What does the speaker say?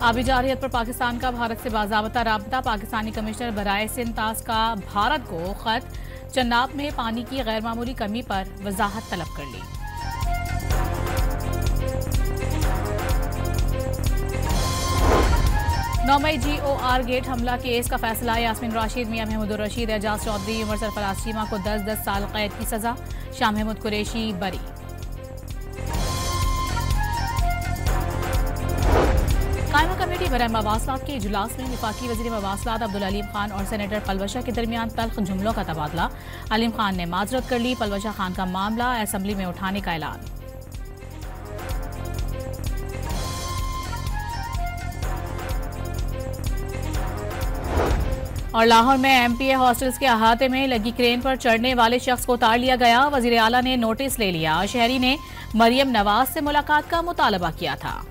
आबी जारहियत पर पाकिस्तान का भारत से बाज़ाबता राब्ता। पाकिस्तानी कमिश्नर बराए सिंध तास का भारत को खत। चन्नाब में पानी की गैरमामूली कमी पर वजाहत तलब कर ली। नौमई GOR गेट हमला केस का फैसला। यास्मीन राशिद, मियां महमूद रशीद, एजाज चौधरी, उमर सरफराज चीमा को 10-10 साल कैद की सजा। शाह महमूद कुरैशी बरी। कायमा कमेटी बराए मवासलात के इजलास में वफाकी वज़ीर मवासलात अब्दुल अलीम खान और सेनेटर पलवशा के दरमियान तल्ख जुमलों का तबादला। अलीम खान ने माजरत कर ली। पलवशा खान का मामला असेंबली में उठाने का ऐलान। और लाहौर में MPA हॉस्टल्स के अहाते में लगी क्रेन पर चढ़ने वाले शख्स को उतार लिया गया। वज़ीर आला ने नोटिस ले लिया। शहरी ने मरियम नवाज से मुलाकात का मुतालबा किया था।